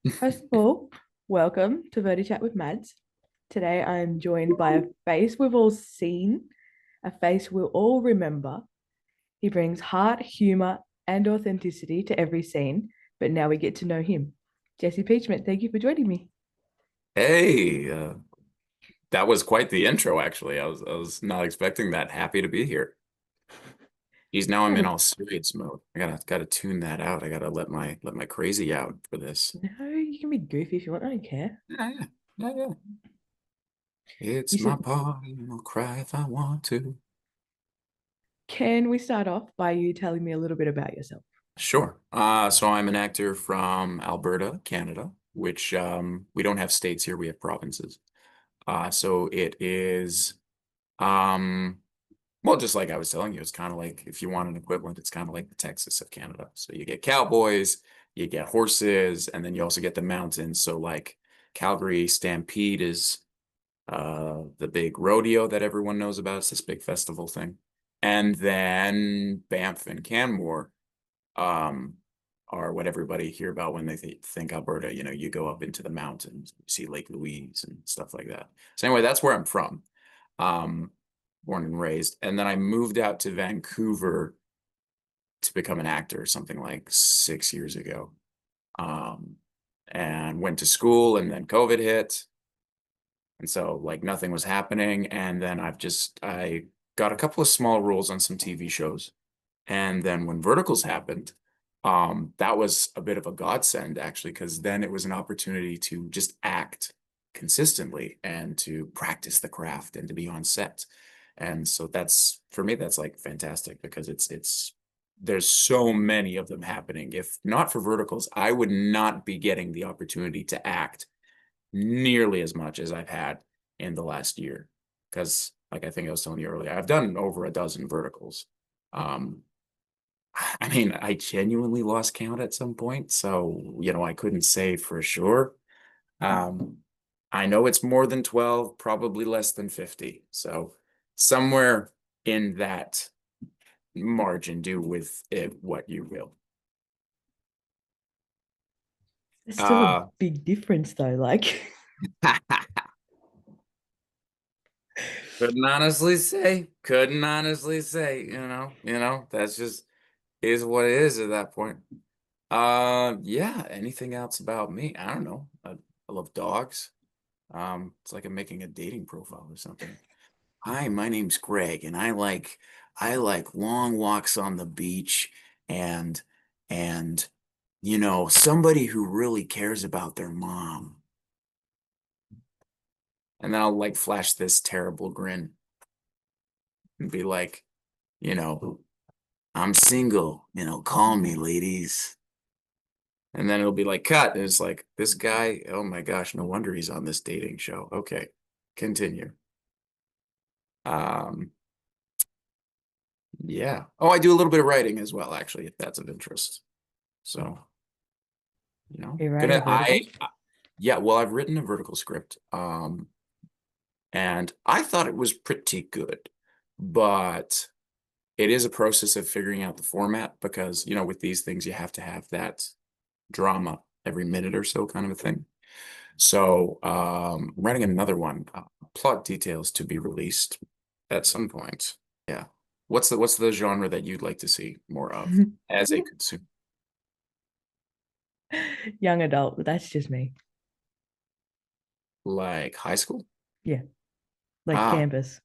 First of all, welcome to VertiChat with Mads. Today I am joined by a face we've all seen, a face we'll all remember. He brings heart, humor, and authenticity to every scene, but now we get to know him. Jesse Peachment, thank you for joining me. Hey, that was quite the intro, actually. I was not expecting that. Happy to be here. Geez, now I'm Yeah, in all serious mode. I gotta tune that out. I gotta let my crazy out for this. no, you can be goofy if you want. I don't care. Yeah, yeah, yeah, yeah. You It's my said, party, and I'll cry if I want to. can we start off by you telling me a little bit about yourself? Sure. So I'm an actor from Alberta, Canada, which we don't have states here, we have provinces. So it is well, just like I was telling you, it's kind of like if you want an equivalent, it's kind of like the Texas of Canada. So you get cowboys, you get horses, and then you also get the mountains. So like Calgary Stampede is the big rodeo that everyone knows about. It's this big festival thing. And then Banff and Canmore um, are what everybody hear about when they think Alberta. You know, you go up into the mountains, you see Lake Louise and stuff like that. So anyway, that's where I'm from. Um, Born and raised. And then I moved out to Vancouver to become an actor something like 6 years ago. Um, and went to school, and then COVID hit. And so like nothing was happening. And then I got a couple of small roles on some TV shows. And then when Verticals happened, that was a bit of a godsend actually, because then it was an opportunity to just act consistently and to practice the craft and to be on set. And so that's for me, that's like fantastic because it's there's so many of them happening. If not for Verticals, I would not be getting the opportunity to act nearly as much as I've had in the last year. Because like I think I was telling you earlier, I've done over a dozen Verticals. Um, I mean, I genuinely lost count at some point, so I couldn't say for sure. Um, I know it's more than 12, probably less than 50. So somewhere in that margin, do with it what you will. There's still a Uh, big difference though. Like, couldn't honestly say, couldn't honestly say, that's just is what it is at that point. Yeah, anything else about me? I don't know. I love dogs. It's like I'm making a dating profile or something. Hi, my name's Greg, and I like long walks on the beach and and somebody who really cares about their mom. And then I'll like flash this terrible grin and be like, you know, I'm single, call me, ladies. And then it'll be like cut. And it's like this guy, oh my gosh, no wonder he's on this dating show. Okay, continue. Um, Yeah. Oh, I do a little bit of writing as well, actually, if that's of interest. So, are you writing a gonna vertical? yeah, well, I've written a vertical script, and I thought it was pretty good, but it is a process of figuring out the format because, with these things, you have to have that drama every minute or so kind of a thing. So, I'm writing another one, plot details to be released at some point. Yeah. What's the genre that you'd like to see more of as a consumer? Young adult, but that's just me. Like high school? Yeah, like Ah, campus,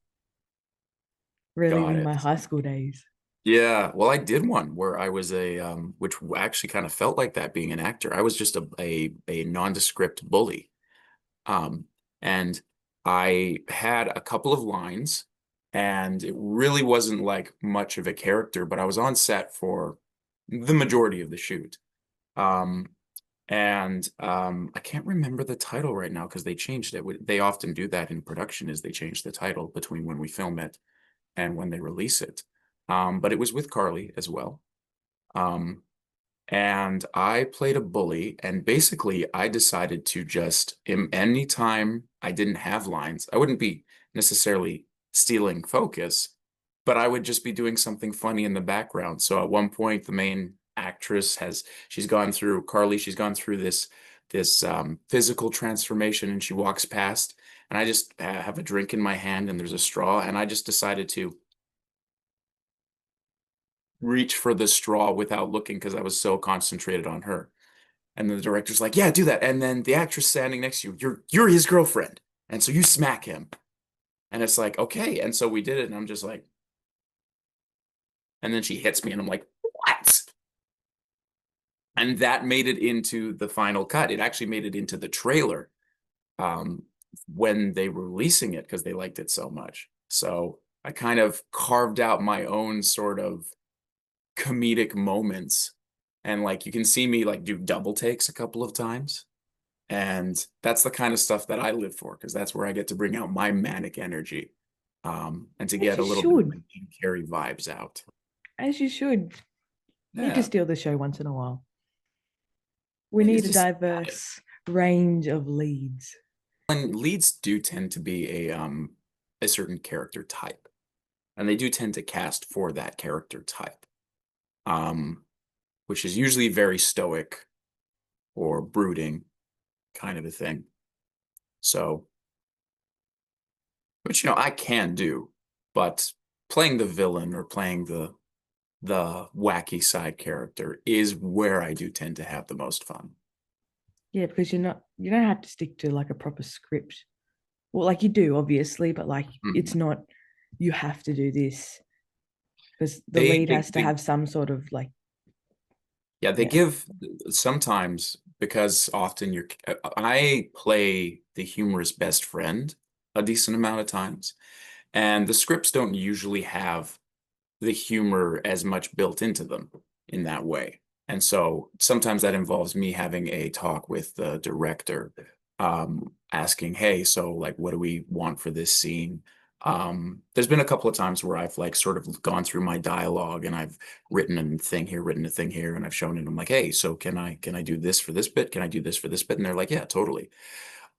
got reliving my it. high school days. Yeah, well, I did one where I was which actually kind of felt like that being an actor. I was just a nondescript bully. Um, and I had a couple of lines, and it really wasn't like much of a character, but I was on set for the majority of the shoot. Um, and I can't remember the title right now because they changed it. They often do that in production, is they change the title between when we film it and when they release it. But it was with Carly as well. Um, and I played a bully, and basically I decided to just anytime I didn't have lines, I wouldn't be necessarily stealing focus, but I would just be doing something funny in the background. So at one point, the main actress she's gone through Carly, she's gone through this physical transformation, and she walks past, and I just have a drink in my hand, and there's a straw, and I just decided to reach for the straw without looking because I was so concentrated on her. And the director's like, "Yeah, do that." And then the actress standing next to you, you're his girlfriend, and so you smack him. And it's like, okay. And so we did it, and I'm just like, and then she hits me, and I'm like, what? And that made it into the final cut. It actually made it into the trailer um, when they were releasing it because they liked it so much. So I kind of carved out my own sort of comedic moments. And like you can see me like do double takes a couple of times. And that's the kind of stuff that I live for because that's where I get to bring out my manic energy and to As get you a little bit of should. my Jim Carrey vibes out. As you should. Need to Yeah. steal the show once in a while. We It's need a just diverse range of leads. when leads do tend to be a certain character type. And they do tend to cast for that character type. Um, which is usually very stoic or brooding kind of a thing. So, which I can do, but playing the villain or playing the wacky side character is where I do tend to have the most fun. Yeah, because you don't have to stick to like a proper script. Well, like you do, obviously, but like it's Mhm. not you have to do this because the They, lead they has to they have some sort of like, yeah, they yeah, give sometimes because often I play the humorous best friend a decent amount of times, and the scripts don't usually have the humor as much built into them in that way. And so sometimes that involves me having a talk with the director, asking, hey, so like, what do we want for this scene? There's been a couple of times where I've like sort of gone through my dialogue and I've written a thing here, written a thing here, and I've shown it. I'm like, hey, so can I do this for this bit? Can I do this for this bit? And they're like, yeah, totally.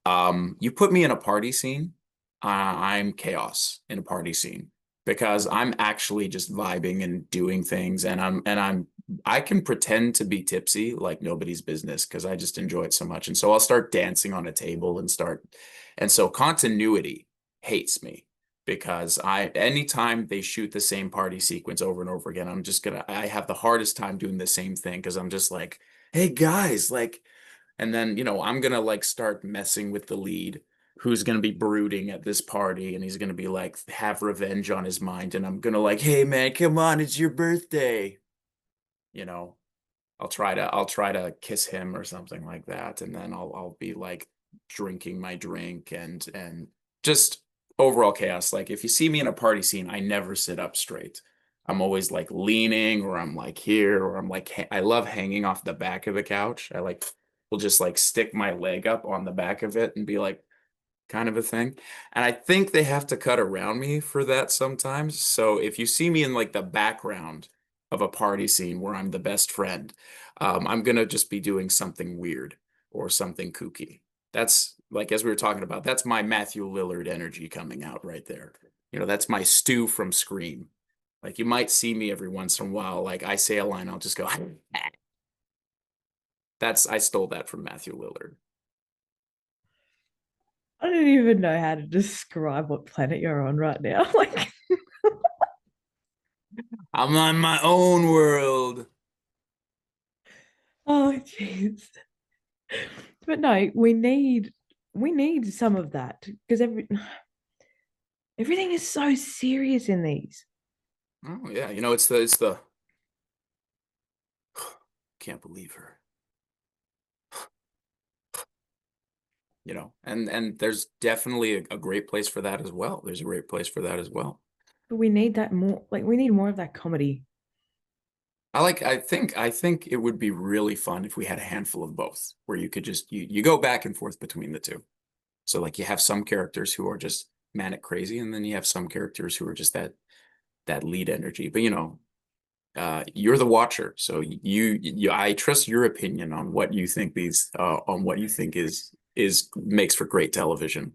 You put me in a party scene, I'm chaos in a party scene because I'm actually just vibing and doing things, and I can pretend to be tipsy like nobody's business because I just enjoy it so much. And so I'll start dancing on a table and so continuity hates me because anytime they shoot the same party sequence over and over again, I have the hardest time doing the same thing because I'm just like, hey guys, like. And then, I'm gonna like start messing with the lead who's gonna be brooding at this party and he's gonna be like have revenge on his mind. And I'm gonna like, hey man, come on, it's your birthday. You know, I'll try to kiss him or something like that. And then I'll be like drinking my drink and just overall chaos. Like if you see me in a party scene, I never sit up straight. I'm always like leaning or I'm like here or I'm like I love hanging off the back of the couch. I like will just like stick my leg up on the back of it and be like kind of a thing. And I think they have to cut around me for that sometimes. So if you see me in like the background of a party scene where I'm the best friend, I'm gonna just be doing something weird or something kooky. That's like as we were talking about, that's my Matthew Lillard energy coming out right there. That's my Stu from Scream. Like you might see me every once in a while, like I say a line, I'll just go, I stole that from Matthew Lillard. I don't even know how to describe what planet you're on right now. Like, I'm on my own world. oh jeez. But no, we need some of that because everything is so serious in these. Oh yeah, it's the can't believe her. And there's definitely a great place for that as well. There's a great place for that as well. But we need that more. Like, we need more of that comedy. I think it would be really fun if we had a handful of both, where you could just you go back and forth between the two. So like you have some characters who are just manic crazy, and then you have some characters who are just that lead energy. But you're the watcher, so I trust your opinion on what you think on what you think is makes for great television.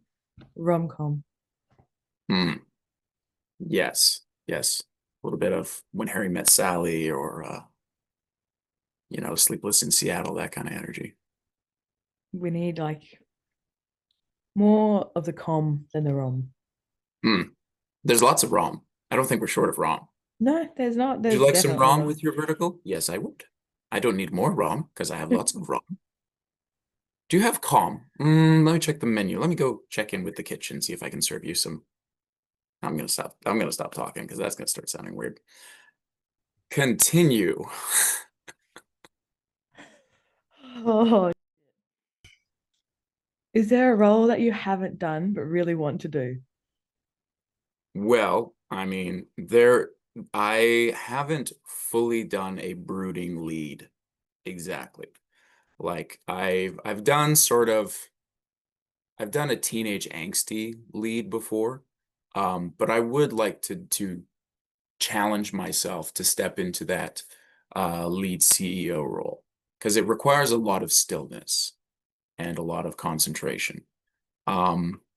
Rom com. Hmm. Yes, yes. A little bit of When Harry Met Sally or Sleepless in Seattle, that kind of energy. We need like more of the com than the rom. Hmm. There's lots of rom. I don't think we're short of rom. No, there's not. Would you There's like some definitely a rom lot of. with your vertical? Yes, I would. I don't need more rom because I have lots of rom. Do you have calm? Let me check the menu. Let me go check in with the kitchen, see if I can serve you some. I'm gonna stop. I'm gonna stop talking because that's gonna start sounding weird. Continue. Oh, is there a role that you haven't done but really want to do? Well, I mean, I haven't fully done a brooding lead exactly. Like I've done I've done a teenage angsty lead before. But I would like to challenge myself to step into that lead CEO role because it requires a lot of stillness and a lot of concentration.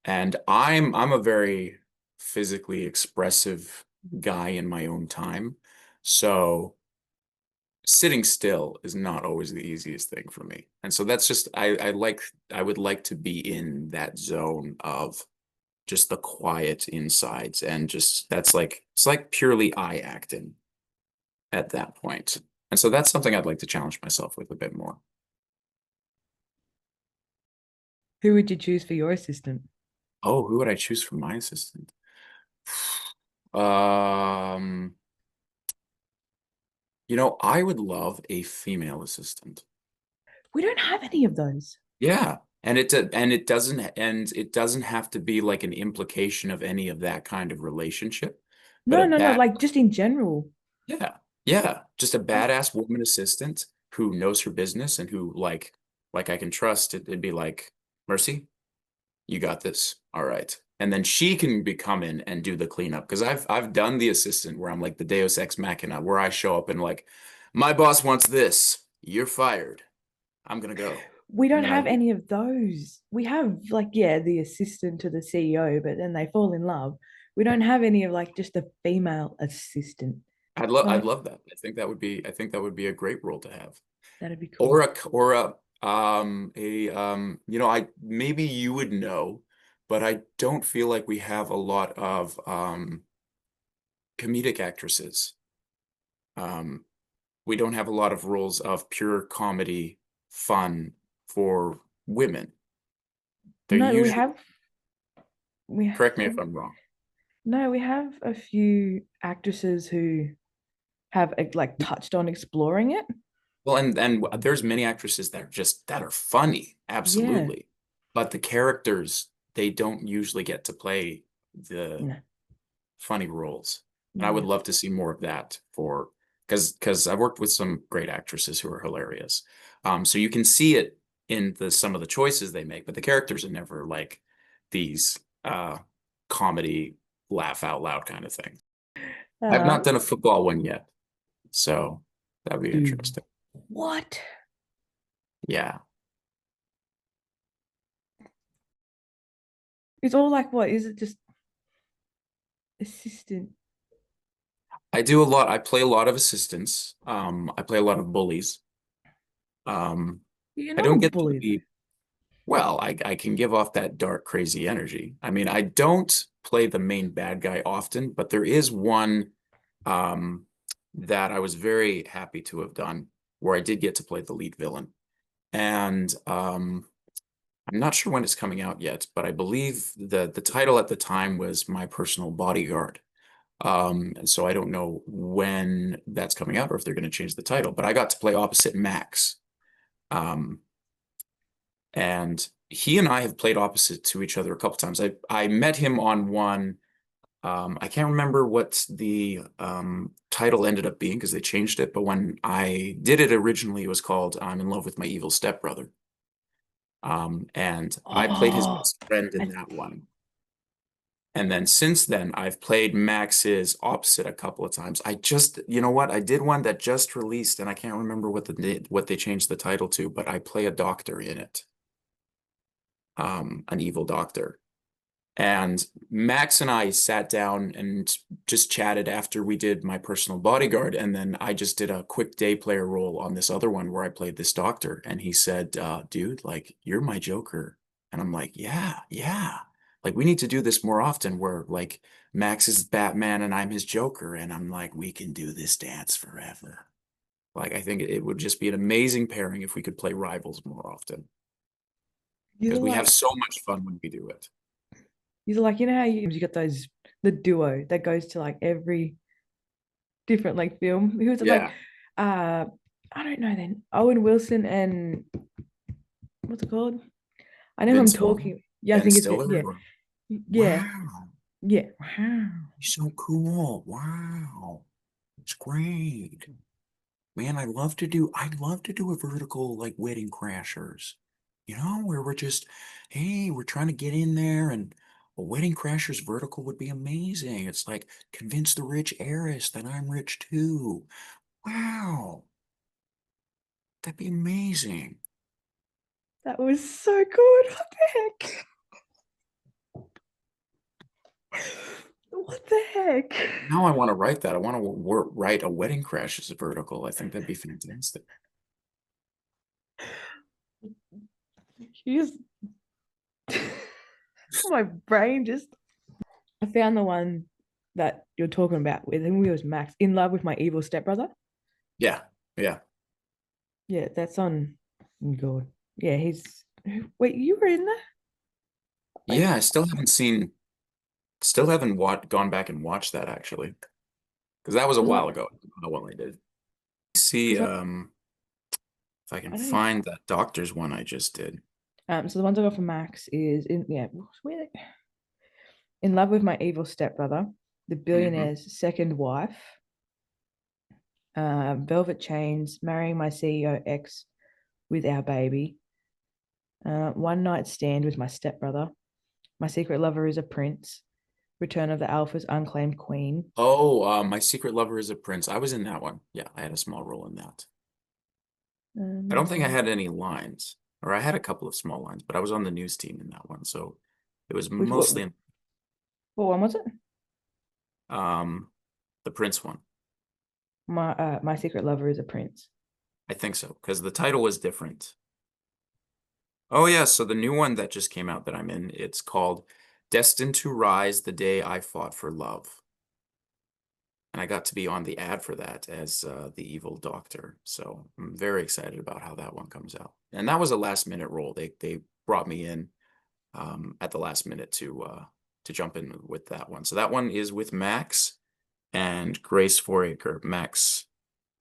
And I'm a very physically expressive guy in my own time. So sitting still is not always the easiest thing for me. And so that's just I would like to be in that zone of just the quiet insides and just that's like it's like purely eye acting at that point. And so that's something I'd like to challenge myself with a bit more. Who would you choose for your assistant? Oh, who would I choose for my assistant? Um, I would love a female assistant. We don't have any of those. Yeah. And it doesn't have to be like an implication of any of that kind of relationship, but No, a no, no. bad Like just in general. yeah. Yeah, just a Like, badass woman assistant who knows her business and who like I can trust it'd be like, Mercy, you got this. All right. And then she can be come in and do the cleanup because I've done the assistant where I'm like the Deus Ex Machina where I show up and like my boss wants this. You're fired. I'm gonna go. we And don't then I have leave. any of those. We have like, yeah, the assistant to the CEO, but then they fall in love. We don't have any of like just a female assistant. I'd Like, love that. I think that would be a great role to have. that'd be cool. Or I maybe you would know, but I don't feel like we have a lot of comedic actresses. Um, we don't have a lot of roles of pure comedy fun for women. They're No, usually, we correct me if have I'm wrong. no, we have a few actresses who have like touched on exploring it. Well, and there's many actresses that are just that are funny, Yeah. absolutely. But the characters, they don't usually get to play the No, funny roles. And I would no. love to see more of that for because I've worked with some great actresses who are hilarious. So you can see it in the some of the choices they make, but the characters are never like these comedy laugh out loud kind of thing. I've Uh, not done a football one yet, so that'd be dude, interesting. what? Yeah. It's all like what? Is it just assistant? I do a lot. I play a lot of assistants. I play a lot of bullies. Um, You're I not a don't get to bully though. be well, I can give off that dark, crazy energy. I mean, I don't play the main bad guy often, but there is one um, that I was very happy to have done where I did get to play the lead villain. And I'm not sure when it's coming out yet, but I believe the title at the time was My Personal Bodyguard. And so I don't know when that's coming out or if they're going to change the title, but I got to play opposite Max. Um, and he and I have played opposite to each other a couple times. I met him on one. I can't remember what the title ended up being because they changed it. But when I did it originally, it was called "I'm in Love with My Evil Stepbrother." And I played his Oh, best friend in I, that one. And then since then, I've played Max's opposite a couple of times. You know what? I did one that just released, and I can't remember what they changed the title to, but I play a doctor in it, an evil doctor. And Max and I sat down and just chatted after we did my personal bodyguard. And then I just did a quick day player role on this other one where I played this doctor. And he said, dude, like, you're my Joker. And I'm like, yeah, yeah. Like, we need to do this more often where, like, Max is Batman and I'm his Joker. And I'm like, we can do this dance forever. Like, I think it would just be an amazing pairing if we could play rivals more often These because are we have like so much fun when we do it. these are like you know how you got those the duo that goes to like every different like film. Who was it like? Yeah. Uh, I don't know. Then Owen Wilson and what's it called? I know who I'm Vince Vaughn, talking. Yeah, I Ben think it's Stiller. yeah, Or, yeah, wow, yeah. Wow. he's so cool. Wow, it's great. Man, I'd love to do a vertical like Wedding Crashers, where we're just, hey, we're trying to get in there and a Wedding Crashers vertical would be amazing. It's like convince the rich heiress that I'm rich too. Wow, that'd be amazing. That was so good. What the heck? What the heck? Now I want to write that. I want to write a Wedding Crashers vertical. I think that'd be fantastic. You just my brain just I found the one that you're talking about with him. It was Max in love with my evil stepbrother. Yeah, yeah. Yeah, that's on good. Yeah, he's wait, you were in there? Wait, Yeah, I still haven't gone back and watched that actually, because that was a because while ago. I don't know what I did. See, because if I can I don't know. find that doctor's one I just did. So the ones I got from Max is in yeah, where in love with my evil stepbrother, the Hmm. billionaire's second wife, velvet chains, marrying my CEO ex with our baby, one night stand with my stepbrother, my secret lover is a prince, return of the alpha's unclaimed queen. Oh, My Secret Lover is a Prince. I was in that one. Yeah, I had a small role in that. I don't think I Um, had any lines, or I had a couple of small lines, but I was on the news team in that one, so it was which mostly what one was it? um the Prince one. My secret lover is a prince. I think so, because the title was different. Oh yeah, so the new one that just came out that I'm in, it's called Destined to Rise the Day I Fought for Love. And I got to be on the ad for that as the evil doctor. So I'm very excited about how that one comes out. And that was a last minute role. They brought me in at the last minute to jump in with that one. So that one is with Max and Grace Foraker. Max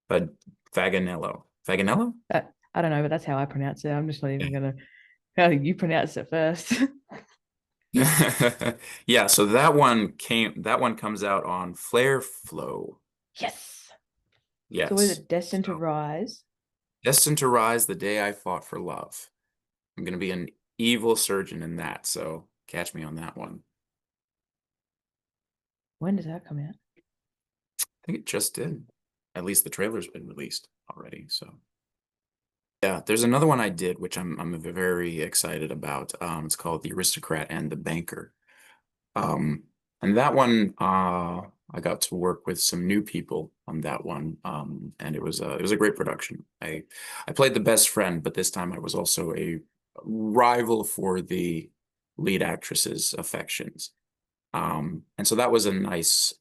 but Faganello. Faganello? Uh, I don't know, but that's how I pronounce it. I'm just not Yeah. even gonna how you pronounce it first. Yeah, so that one comes out on Flare Flow. Yes. So what is Yes. it? Destined to So rise. Destined to Rise the Day I Fought for Love. I'm gonna be an evil surgeon in that, so catch me on that one. When does that come out? I think it just did. At least the trailer's been released already, so yeah, there's another one I did which I'm very excited about. It's called The Aristocrat and the Banker. Um, and that one, I got to work with some new people on that one, and it was a great production. I played the best friend, but this time I was also a rival for the lead actress's affections. And so that was a nice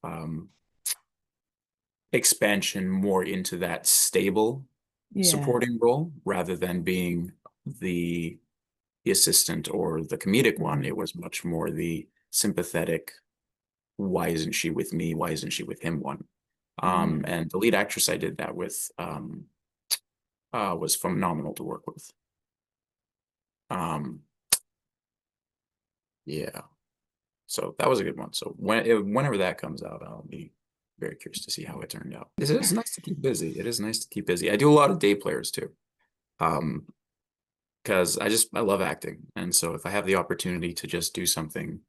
expansion more into that stable Yeah. supporting role rather than being the the assistant or the comedic one. Mm. It was much more the sympathetic why isn't she with me? Why isn't she with him one? Yeah. And the lead actress I did that with was phenomenal to work with. Um, yeah, so that was a good one. So whenever that comes out, I'll be very curious to see how it turned out. It is nice to keep busy. It is nice to keep busy. I do a lot of day players too, um, because I love acting, and so if I have the opportunity to just do something,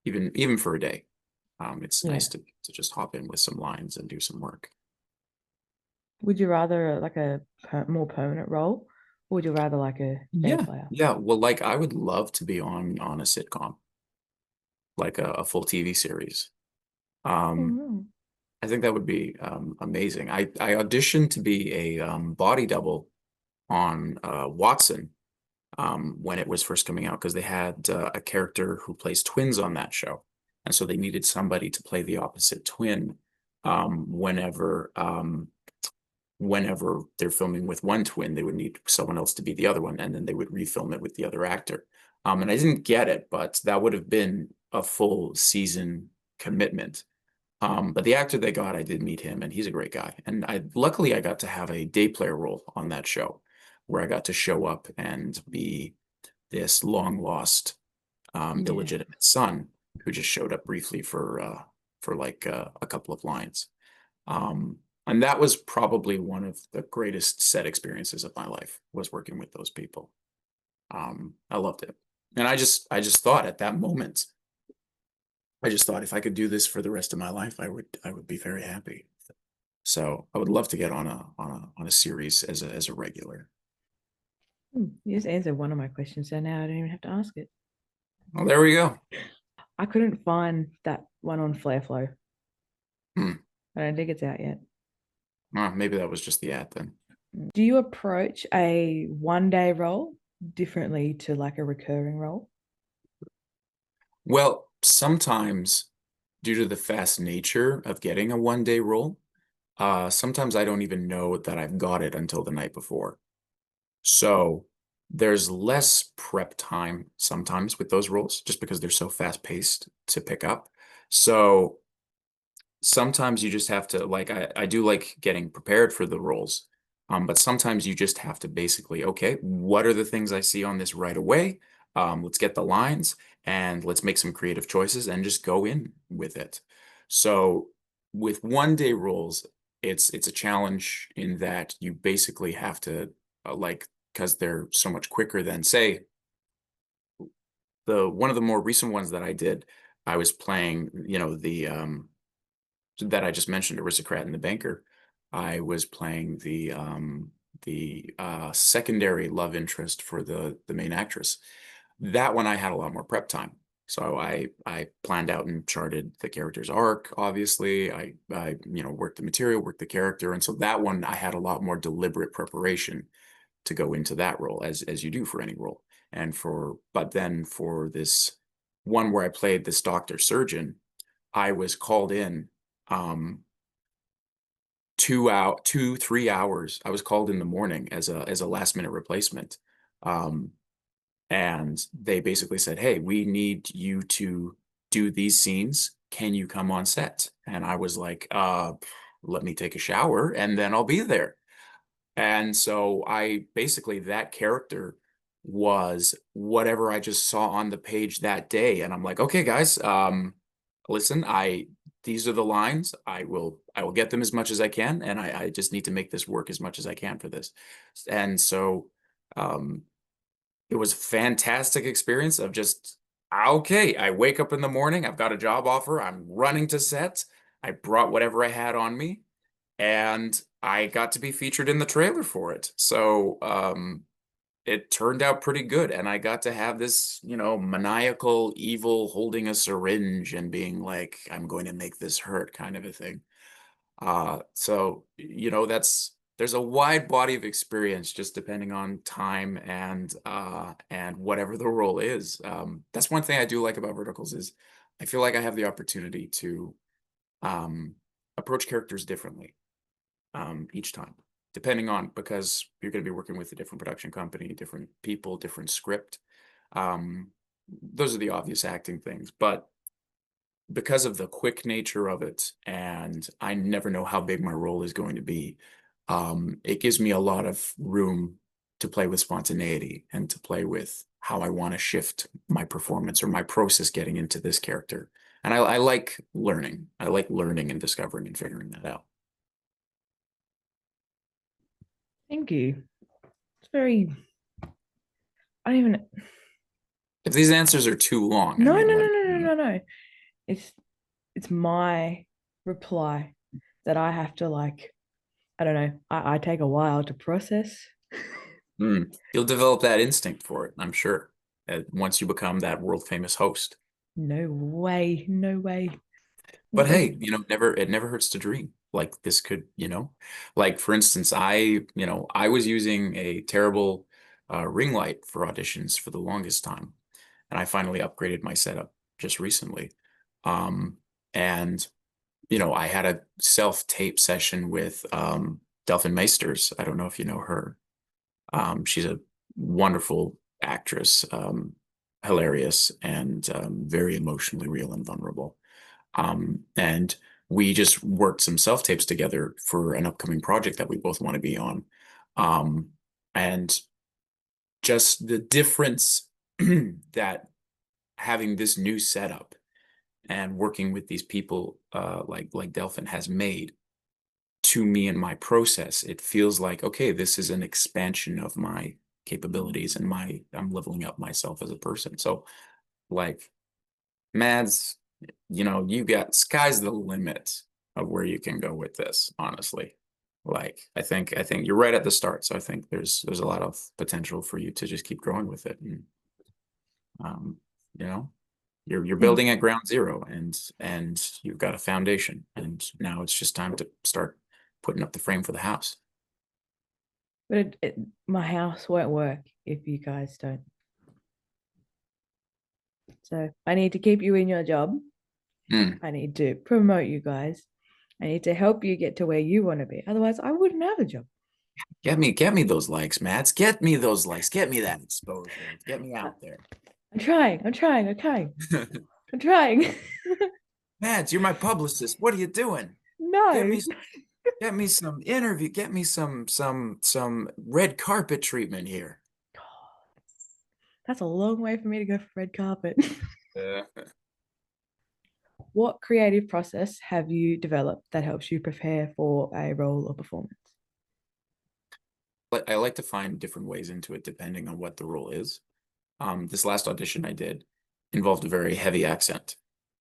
even for a day, it's Yeah. nice to just hop in with some lines and do some work. Would you rather like a more permanent role, or would you rather like a day Yeah, player? yeah. Well, like I would love to be on a sitcom. like a full TV series. Oh, Um, no. I think that would be amazing. I auditioned to be a body double on Watson when it was first coming out because they had a character who plays twins on that show, and so they needed somebody to play the opposite twin whenever they're filming with one twin, they would need someone else to be the other one, and then they would refilm it with the other actor. And I didn't get it, but that would have been a full season commitment. But the actor they got, I did meet him, and he's a great guy. And luckily I got to have a day player role on that show, where I got to show up and be this long lost, Yeah. illegitimate son who just showed up briefly for like a couple of lines. Um, and that was probably one of the greatest set experiences of my life was working with those people. I loved it. And I just thought at that moment, I just thought if I could do this for the rest of my life, I would be very happy. So I would love to get on a series as a regular. You just answered one of my questions, so now I don't even have to ask it. Well, there we go. I couldn't find that one on Flare Flow. Hmm. I don't think it's out yet. Well, maybe that was just the ad then. Do you approach a 1 day role differently to like a recurring role? Well, sometimes due to the fast nature of getting a 1 day role, sometimes I don't even know that I've got it until the night before. So there's less prep time sometimes with those roles just because they're so fast paced to pick up. So sometimes you just have to like I do like getting prepared for the roles. But sometimes you just have to basically, okay, what are the things I see on this right away? Let's get the lines and let's make some creative choices and just go in with it. So with 1 day roles, it's a challenge in that you basically have to like because they're so much quicker than say the one of the more recent ones that I did, I was playing, the that I just mentioned, Aristocrat and the Banker. I was playing the secondary love interest for the main actress. That one I had a lot more prep time. So I planned out and charted the character's arc, obviously. I worked the material, worked the character. And so that one I had a lot more deliberate preparation to go into that role as you do for any role. But then for this one where I played this doctor surgeon, I was called in um 3 hours. I was called in the morning as a last minute replacement. Um and they basically said, "Hey, we need you to do these scenes. Can you come on set?" And I was like, let me take a shower and then I'll be there. And so I basically that character was whatever I just saw on the page that day. And I'm like, okay, guys, listen, these are the lines. I will get them as much as I can, and I just need to make this work as much as I can for this. And so um it was a fantastic experience of just okay, I wake up in the morning, I've got a job offer, I'm running to set. I brought whatever I had on me and I got to be featured in the trailer for it. So it turned out pretty good. And I got to have this, maniacal evil holding a syringe and being like, I'm going to make this hurt kind of a thing. So, there's a wide body of experience just depending on time and whatever the role is. That's one thing I do like about verticals is I feel like I have the opportunity to um, approach characters differently each time, depending on because you're going to be working with a different production company, different people, different script. Um, those are the obvious acting things, but because of the quick nature of it, and I never know how big my role is going to be, it gives me a lot of room to play with spontaneity and to play with how I want to shift my performance or my process getting into this character. And I like learning. I like learning and discovering and figuring that out. Thank you. It's very, I don't even, If these answers are too long, I no, no, mean, no, let no, me no, know. no, no. It's my reply that I have to like, I don't know, I take a while to process. You'll develop that instinct for it, I'm sure, once you become that world famous host. No way. No way. But What a hey, never it never hurts to dream. Like this could, like for instance, I was using a terrible ring light for auditions for the longest time, and I finally upgraded my setup just recently. Um, and I had a self-tape session with Delphin Meisters. I don't know if you know her. She's a wonderful actress, hilarious, and very emotionally real and vulnerable. And we just worked some self-tapes together for an upcoming project that we both want to be on. Um, and just the difference that having this new setup and working with these people like Delphin has made to me and my process, it feels like, okay, this is an expansion of my capabilities and I'm leveling up myself as a person. So like Mads, you got sky's the limit of where you can go with this, honestly. Like I think you're right at the start. So I think there's a lot of potential for you to just keep growing with it. And um, you know, you're thing. building at ground zero and you've got a foundation. And now it's just time to start putting up the frame for the house. But my house won't work if you guys don't. So I need to keep you in your job. Mm. I need to promote you guys. I need to help you get to where you want to be. Otherwise, I wouldn't have a job. Get me those likes, Mats. Get me those likes. Get me that exposure. Get me I- out there. I'm trying. I'm trying. Okay. I'm trying. Mads, you're my publicist. What are you doing? Get No. me get me some interview. Get me some red carpet treatment here. God, that's a long way for me to go for red carpet. Uh, What creative process have you developed that helps you prepare for a role or performance? but I like to find different ways into it depending on what the role is. This last audition I did involved a very heavy accent.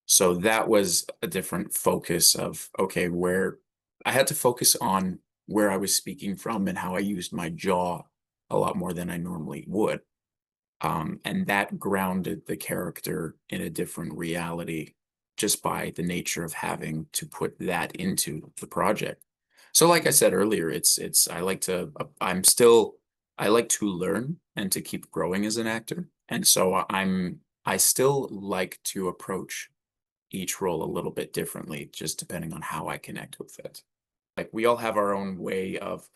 So that was a different focus of, okay, where I had to focus on where I was speaking from and how I used my jaw a lot more than I normally would. And that grounded the character in a different reality just by the nature of having to put that into the project. So like I said earlier, I like to learn and to keep growing as an actor. And so I still like to approach each role a little bit differently, just depending on how I connect with it. Like we all have our own way of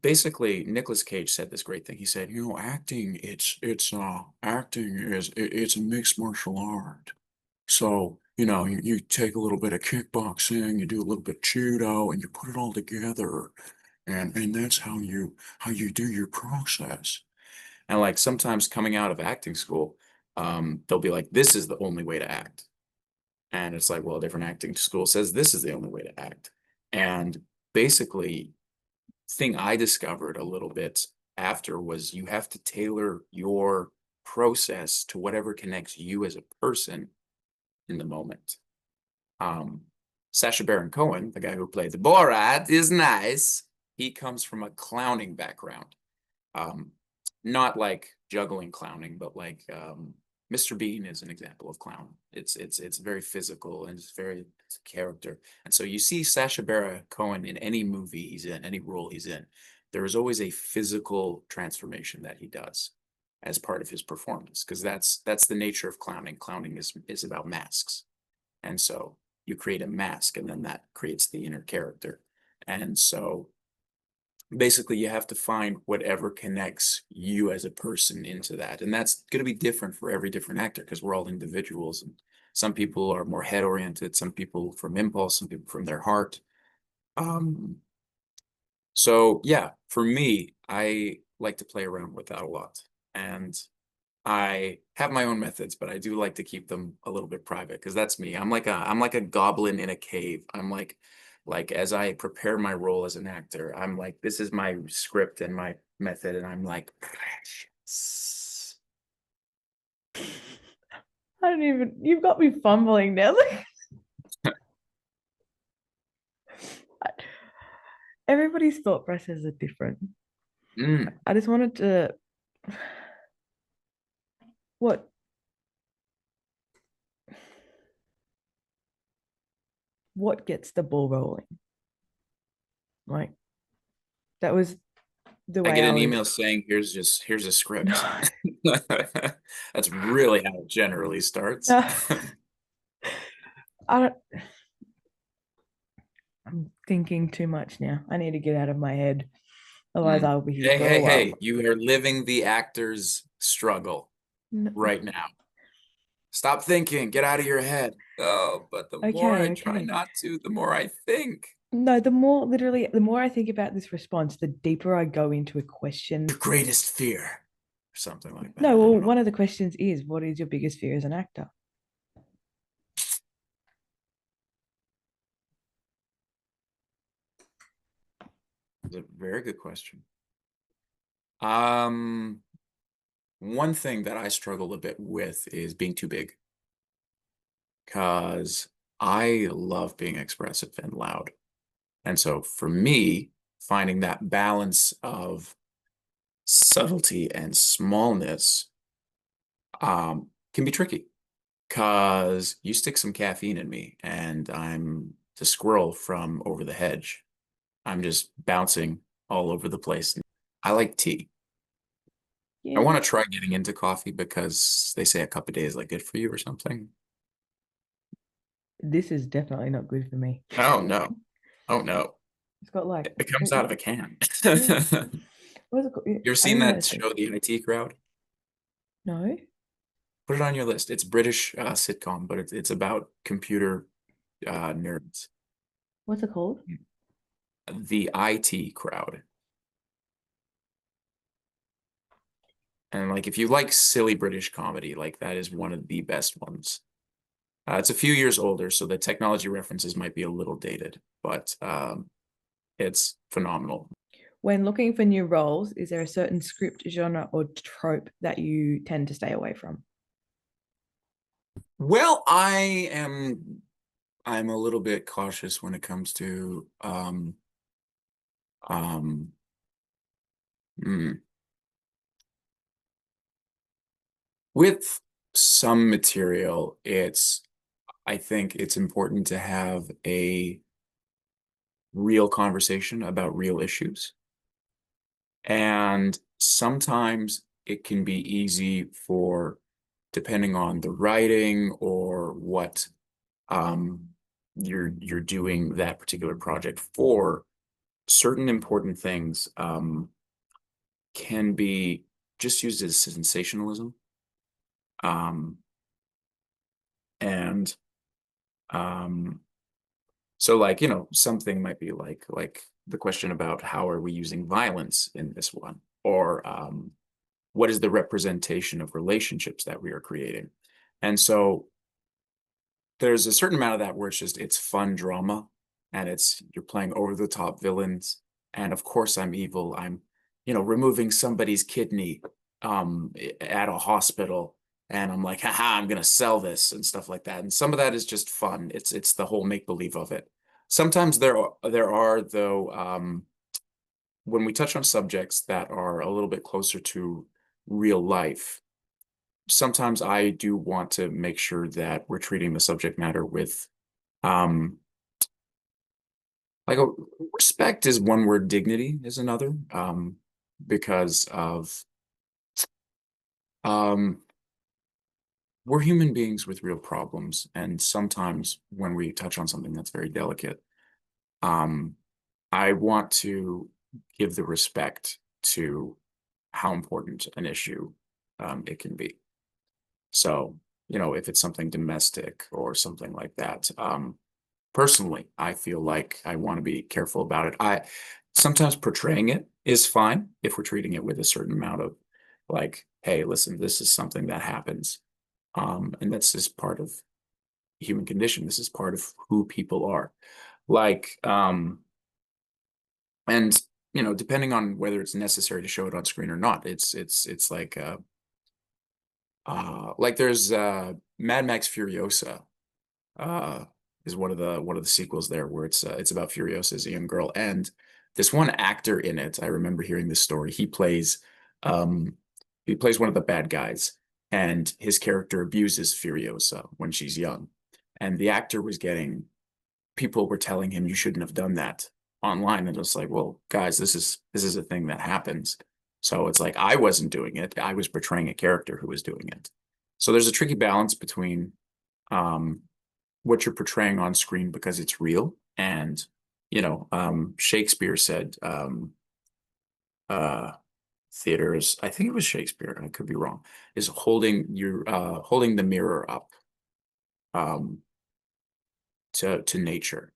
basically Nicolas Cage said this great thing. He said, acting, it's a mixed martial art. So, you take a little bit of kickboxing, you do a little bit of judo, and you put it all together. And that's how you do your process. And like sometimes coming out of acting school, they'll be like, this is the only way to act. And it's like, well, a different acting school says this is the only way to act. And basically, thing I discovered a little bit after was you have to tailor your process to whatever connects you as a person in the moment. Um, Sacha Baron Cohen, the guy who played the Borat, is nice. He comes from a clowning background. Um, Not like juggling clowning, but like Mr. Bean is an example of clown. It's very physical and it's a character. And so you see Sacha Baron Cohen in any movie he's in, any role he's in, there is always a physical transformation that he does as part of his performance, because that's the nature of clowning. Clowning is about masks. And so you create a mask and then that creates the inner character. And so basically you have to find whatever connects you as a person into that, and that's going to be different for every different actor because we're all individuals, and some people are more head oriented, some people from impulse, some people from their heart. Um so yeah, for me, I like to play around with that a lot, and I have my own methods, but I do like to keep them a little bit private because that's me. I'm like a goblin in a cave. I'm like as I prepare my role as an actor, I'm like, this is my script and my method, and I'm like, precious. I don't even, you've got me fumbling now. Everybody's thought processes are different. Mm. I just wanted to, what what gets the ball rolling? Like that was the I way get I an was. email saying, here's a No, script. That's really how it generally starts. no, I don't. I'm thinking too much now. I need to get out of my head. Otherwise, Hmm. I'll be here Hey, for a hey, while. hey, you are living the actor's struggle No, right now. Stop thinking, get out of your head. Oh, but the more I okay, try okay. not to, the more I think. No, the more literally, the more I think about this response, the deeper I go into a Your question. greatest fear, or something like No, that. I well, don't know. one of the questions is, what is your biggest fear as an actor? It's a very good question. Um, One thing that I struggle a bit with is being too big, because I love being expressive and loud. And so for me, finding that balance of subtlety and smallness can be tricky, because you stick some caffeine in me and I'm the squirrel from over the hedge. I'm just bouncing all over the place. I like tea. I Yeah, want to try getting into coffee because they say a cup a day is like good for you or something. this is definitely not good for me. Oh no. Oh no. It's got like, It comes out of a can. yeah. You What's it called? ever I seen don't know how to that say. show, The IT Crowd? No, Put it on your list. It's British sitcom, but it's about computer nerds. what's it called? The IT Crowd. And like if you like silly British comedy, like that is one of the best ones. It's a few years older, so the technology references might be a little dated, but it's phenomenal. When looking for new roles, is there a certain script, genre, or trope that you tend to stay away from? Well, I'm a little bit cautious when it comes to um hmm, with some material, I think it's important to have a real conversation about real issues. And sometimes it can be easy for, depending on the writing or what um, you're doing that particular project for, certain important things can be just used as sensationalism. Um, and um, so like, something might be like the question about how are we using violence in this one, or what is the representation of relationships that we are creating? And so there's a certain amount of that where it's fun drama, and you're playing over the top villains. And of course I'm evil. I'm, removing somebody's kidney at a hospital, and I'm like, haha, I'm gonna sell this and stuff like that. And some of that is just fun. It's the whole make believe of it. Sometimes there are though, when we touch on subjects that are a little bit closer to real life, sometimes I do want to make sure that we're treating the subject matter with um like a respect is one word, dignity is another, because of um we're human beings with real problems, and sometimes when we touch on something that's very delicate, um I want to give the respect to how important an issue it can be. So, if it's something domestic or something like that, personally, I feel like I want to be careful about it. I sometimes portraying it is fine if we're treating it with a certain amount of like, hey, listen, this is something that happens. And that's just part of human condition. This is part of who people are. Like, and depending on whether it's necessary to show it on screen or not, it's like there's Mad Max Furiosa uh is one of the sequels there, where it's about Furiosa as a young girl, and this one actor in it, I remember hearing this story. Um he plays one of the bad guys, and his character abuses Furiosa when she's young, and the actor was getting people were telling him you shouldn't have done that online, and it's like, well, guys, this is a thing that happens. So it's like I wasn't doing it. I was portraying a character who was doing it. So there's a tricky balance between um, what you're portraying on screen because it's real, and Shakespeare said uh, theater is, I think it was Shakespeare, I could be wrong, is holding the mirror up um, to nature.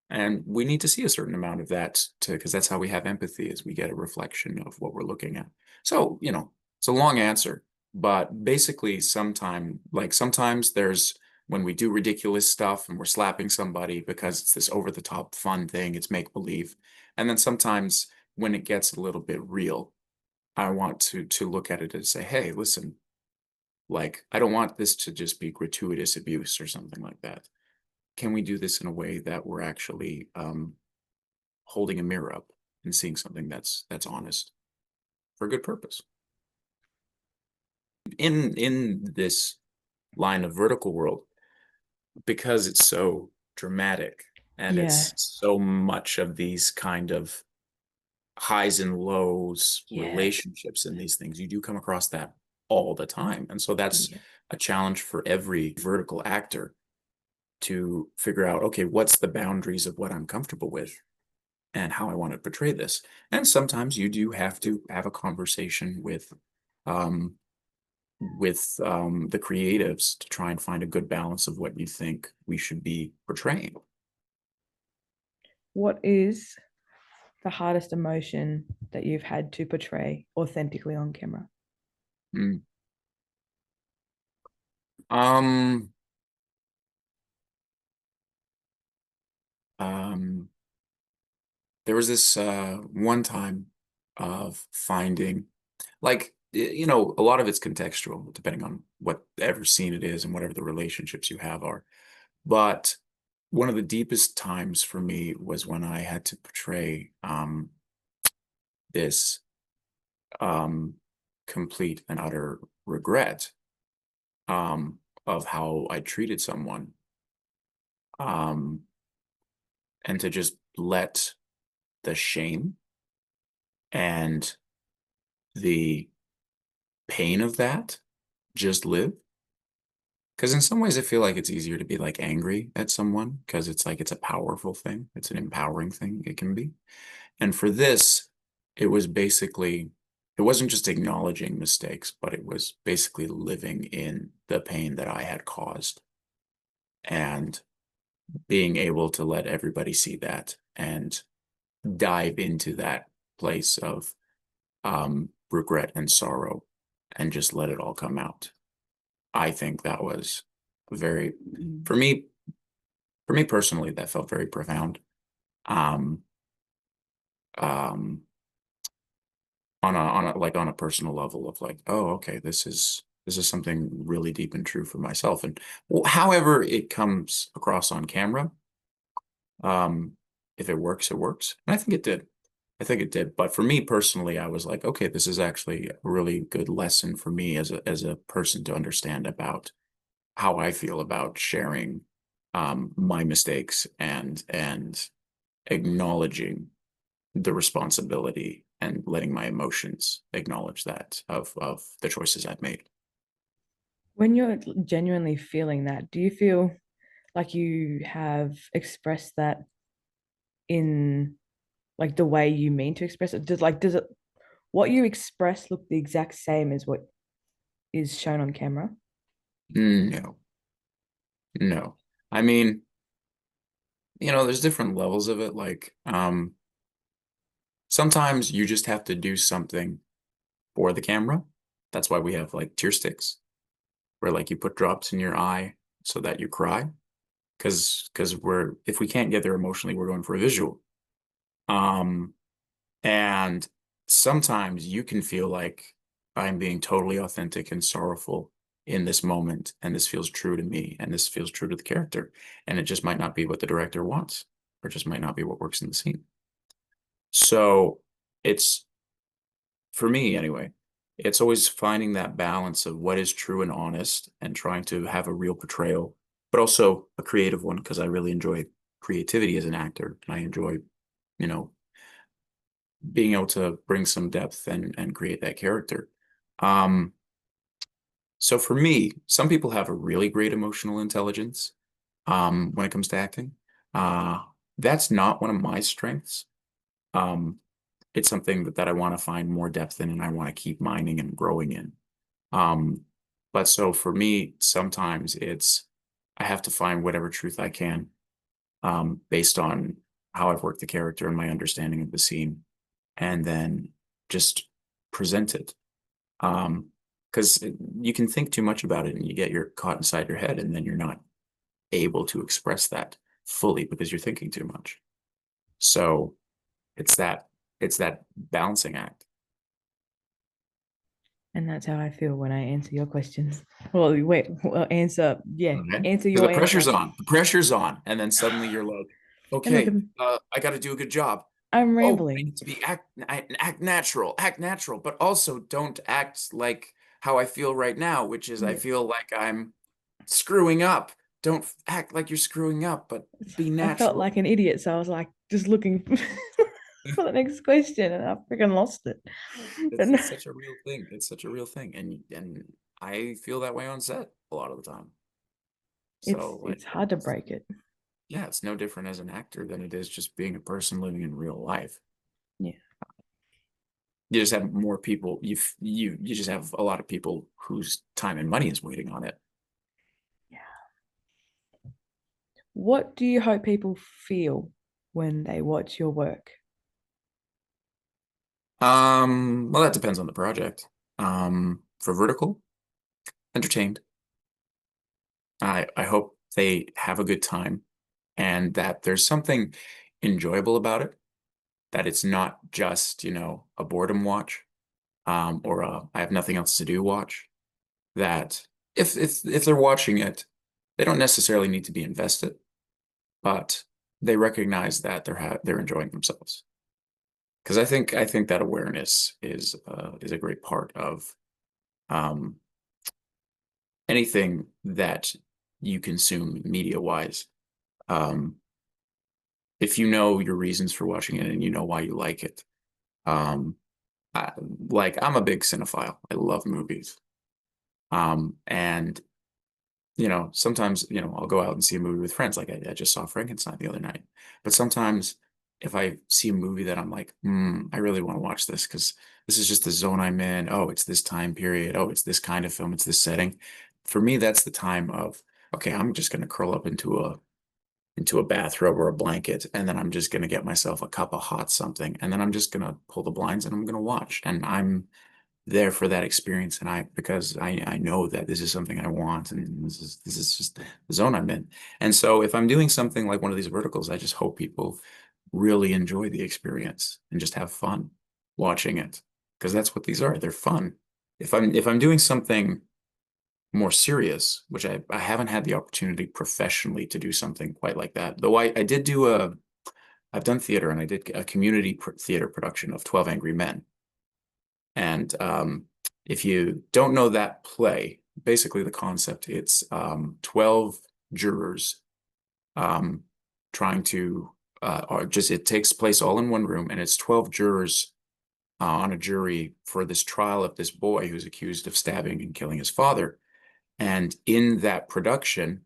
And we need to see a certain amount of that because that's how we have empathy, is we get a reflection of what we're looking at. So, it's a long answer, but basically sometimes there's when we do ridiculous stuff and we're slapping somebody because it's this over the top fun thing, it's make believe. And then sometimes when it gets a little bit real, I want to look at it and say, hey, listen, like I don't want this to just be gratuitous abuse or something like that. Can we do this in a way that we're actually holding a mirror up and seeing something that's honest for a good purpose? In this line of vertical world, because it's so dramatic and Yeah. it's so much of these kind of highs and lows Yeah. relationships and these things, you do come across that all the time. And so that's Yeah. a challenge for every vertical actor to figure out, okay, what's the boundaries of what I'm comfortable with and how I want to portray this. And sometimes you do have to have a conversation um, with the creatives to try and find a good balance of what you think we should be portraying. What is the hardest emotion that you've had to portray authentically on camera? Mm. Um, um, there was this one time of finding, like, a lot of it's contextual, depending on whatever scene it is and whatever the relationships you have are. But one of the deepest times for me was when I had to portray this um, complete and utter regret of how I treated someone, um, and to just let the shame and the pain of that just live. Because in some ways, I feel like it's easier to be like angry at someone because it's like it's a powerful thing, it's an empowering thing, it can be. And for this, it was basically, it wasn't just acknowledging mistakes, but it was basically living in the pain that I had caused and being able to let everybody see that and dive into that place of regret and sorrow and just let it all come out. I think that was very, for me, for me personally, that felt very profound. Um, um, on a personal level of like, oh, okay, this is something really deep and true for myself. And however it comes across on camera, um, if it works, it works. And I think it did. I think it did. But for me personally, I was like, okay, this is actually a really good lesson for me as a person to understand about how I feel about sharing my mistakes and acknowledging the responsibility and letting my emotions acknowledge that of the choices I've made. When you're genuinely feeling that, do you feel like you have expressed that in like the way you mean to express it? Does it what you express look the exact same as what is shown on camera? No, no. I mean, there's different levels of it. Like, sometimes you just have to do something for the camera. That's why we have like tear sticks, where like you put drops in your eye so that you cry. Because if we can't get there emotionally, we're going for a visual. Um, And sometimes you can feel like I'm being totally authentic and sorrowful in this moment, and this feels true to me, and this feels true to the character. And it just might not be what the director wants, or just might not be what works in the scene. So it's, for me anyway, it's always finding that balance of what is true and honest and trying to have a real portrayal, but also a creative one, because I really enjoy creativity as an actor, and I enjoy, you know, being able to bring some depth and create that character. Um, so for me, some people have a really great emotional intelligence when it comes to acting. Uh, that's not one of my strengths. Um, it's something that I want to find more depth in and I want to keep mining and growing in. Um, but so for me, sometimes it's I have to find whatever truth I can based on how I've worked the character and my understanding of the scene, and then just present it. Because you can think too much about it and you get you're caught inside your head, and then you're not able to express that fully because you're thinking too much. So it's that it's that balancing act. And that's how I feel when I answer your questions. Well, wait, well, Okay. answer Because your the pressure's answer. on. The pressure's on. And then suddenly you're like, And look, okay, I got to do a good job. I'm Oh, I rambling. need to be act natural, but also don't act like how I feel right now, which is I Yeah, feel like I'm screwing up. Don't act like you're screwing up, but be I felt natural. like an idiot, so I was like just looking for the next question, and I freaking lost it. But no, It's such a real thing. It's such a real thing, and I feel that way on set a lot of the time. it's So like, it's hard to break it. yeah, it's no different as an actor than it is just being a person living in real life. Yeah. You just have more people. You just have a lot of people whose time and money is waiting on it. Yeah. What do you hope people feel when they watch your work? Well, that depends on the project. For vertical, entertained. I hope they have a good time and that there's something enjoyable about it, that it's not just, a boredom watch, or a I have nothing else to do watch. That if they're watching it, they don't necessarily need to be invested, but they recognize that they're enjoying themselves. Because I think that awareness is a great part of um, anything that you consume media wise. Um, if you know your reasons for watching it and you know why you like it, um, I, like I'm a big cinephile. I love movies. And sometimes, I'll go out and see a movie with friends. Like I just saw Frankenstein the other night. But sometimes if I see a movie that I'm like, I really want to watch this because this is just the zone I'm in. Oh, it's this time period. Oh, it's this kind of film. It's this setting. For me, that's the time of, okay, I'm just going to curl up into a bathrobe or a blanket, and then I'm just going to get myself a cup of hot something, and then I'm just going to pull the blinds and I'm going to watch. And I'm there for that experience, and because I know that this is something I want, and this is just the zone I'm in. And so if I'm doing something like one of these verticals, I just hope people really enjoy the experience and just have fun watching it, because that's what these are. They're fun. If I'm doing something more serious, which I haven't had the opportunity professionally to do something quite like that, though I did I've done theater, and I did a community theater production of 12 Angry Men. And if you don't know that play, basically the concept, it's 12 jurors um, trying to, or just it takes place all in one room, and it's 12 jurors on a jury for this trial of this boy who's accused of stabbing and killing his father. And in that production,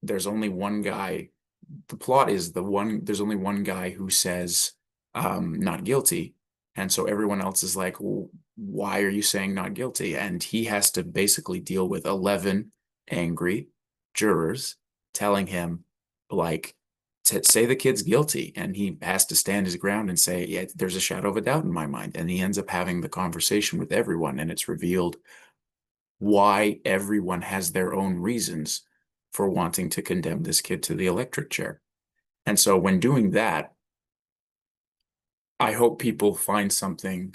there's only one guy. The plot is there's only one guy who says not guilty. And so everyone else is like, well, why are you saying not guilty? And he has to basically deal with 11 angry jurors telling him, like, to say the kid's guilty. And he has to stand his ground and say, yeah, there's a shadow of a doubt in my mind. And he ends up having the conversation with everyone. And it's revealed why everyone has their own reasons for wanting to condemn this kid to the electric chair. And so when doing that, I hope people find something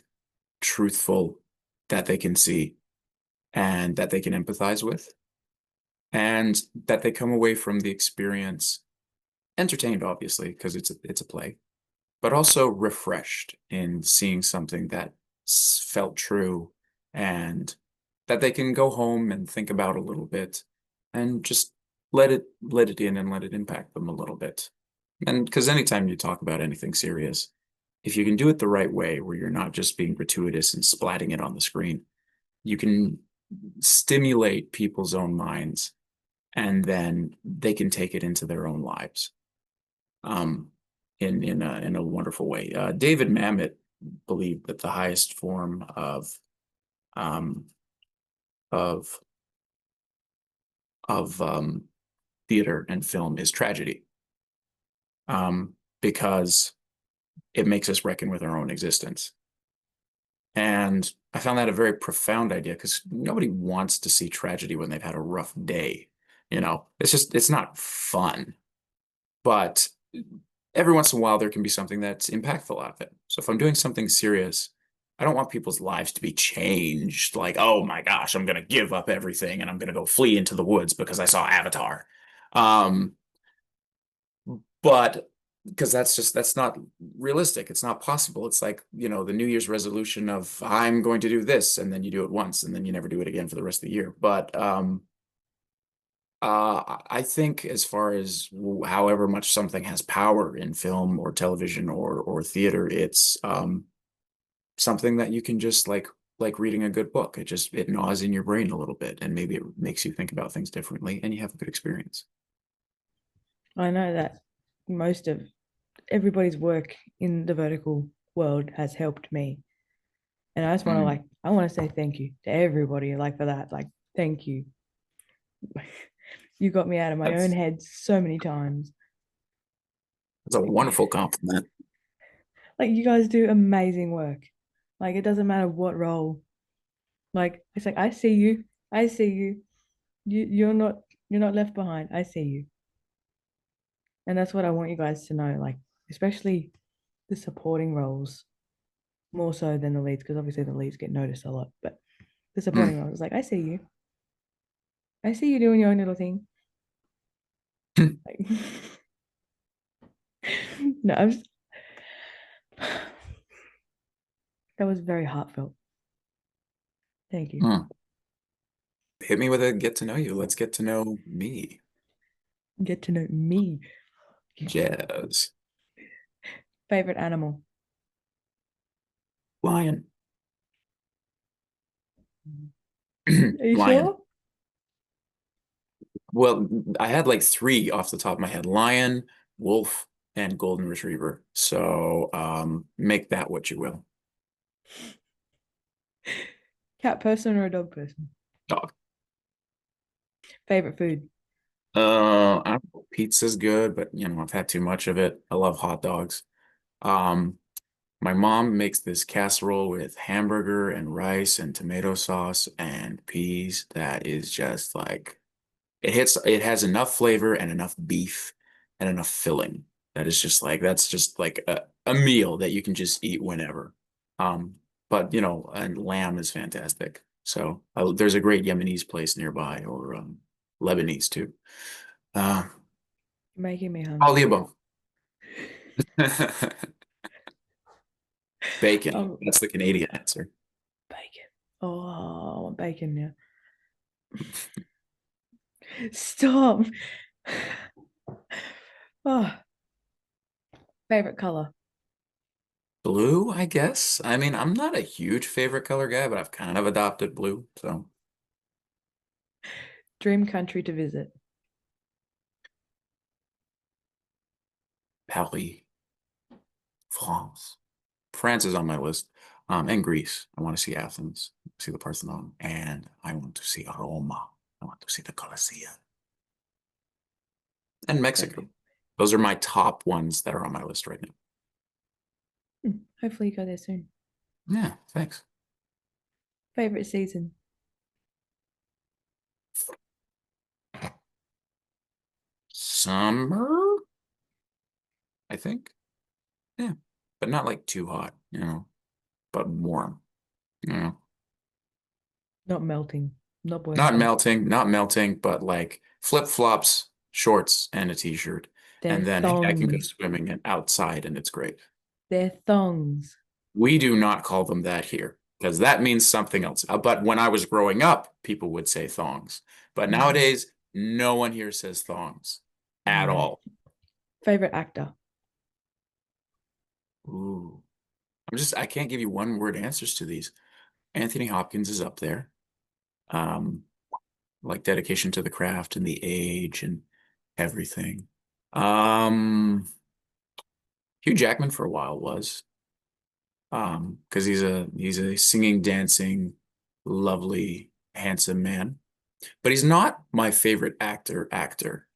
truthful that they can see and that they can empathize with, and that they come away from the experience entertained, obviously, because it's a play, but also refreshed in seeing something that felt true, and that they can go home and think about a little bit and just let it in and let it impact them a little bit. And because anytime you talk about anything serious, if you can do it the right way, where you're not just being gratuitous and splatting it on the screen, you can stimulate people's own minds, and then they can take it into their own lives, um, in a wonderful way. David Mamet believed that the highest form um, of of theater and film is tragedy, because it makes us reckon with our own existence. And I found that a very profound idea, because nobody wants to see tragedy when they've had a rough day. It's not fun. But every once in a while, there can be something that's impactful out of it. So if I'm doing something serious, I don't want people's lives to be changed. Like, oh my gosh, I'm going to give up everything and I'm going to go flee into the woods because I saw Avatar. Um, but because that's not realistic. It's not possible. It's like, the New Year's resolution of I'm going to do this, and then you do it once and then you never do it again for the rest of the year. But I think, as far as however much something has power in film or television or theater, it's something that you can just like reading a good book. It gnaws in your brain a little bit, and maybe it makes you think about things differently, and you have a good experience. I know that most of everybody's work in the vertical world has helped me. And I just want to Mm. I want to say thank you to everybody for that. Thank you. You got me out of my own That's head so many times. that's a wonderful compliment. You guys do amazing work. It doesn't matter what role. It's I see you. I see you. You're not left behind. I see you. And that's what I want you guys to know, especially the supporting roles, more so than the leads, because obviously the leads get noticed a lot. But the supporting Mm. roles, I see you. I see you doing your own little thing. Like, no, that was very heartfelt. Thank you. Mm. Hit me with a get to know you. Let's get to know me. Get to know me. Jazz. Favorite animal. Lion. Are you Lion. sure? Well, I had like three off the top of my head: lion, wolf, and golden retriever. So make that what you will. Cat person or a dog person? Dog. Favorite food. I don't know, pizza's good, but I've had too much of it. I love hot dogs. Um, my mom makes this casserole with hamburger and rice and tomato sauce and peas that is just like it has enough flavor and enough beef and enough filling that is just like that's just like a meal that you can just eat whenever. Um, but and lamb is fantastic. So there's a great Yemenese place nearby, or Lebanese too. Uh, You're making me all the hungry. above. Bacon. Oh, That's the Canadian answer. bacon. Oh, I want bacon now. Stop. Oh, favorite color. Blue, I guess. I mean, I'm not a huge favorite color guy, but I've kind of adopted blue. So Dream country to visit. Paris, France. France is on my list. And Greece. I want to see Athens, see the Parthenon, and I want to see Roma. I want to see the Colosseum. And Mexico. Perfect. Those are my top ones that are on my list right now. Hopefully you go there soon. Yeah, thanks. Favorite season. Summer, I think. Yeah. But not like too hot, but warm, you know. Not melting. Not Not boiling. melting, not melting, but like flip-flops, shorts, and a t-shirt. They're And then, hey, I can go thongs. swimming and outside and it's great. They're thongs. We do not call them that here because that means something else. But when I was growing up, people would say thongs. But Mhm. nowadays, No one here says thongs at Yeah. all. Favorite actor? Ooh. I can't give you one word answers to these. Anthony Hopkins is up there. Um, like dedication to the craft and the age and everything. Um, Hugh Jackman for a while was, because he's a singing, dancing, lovely, handsome man. But he's not my favorite actor.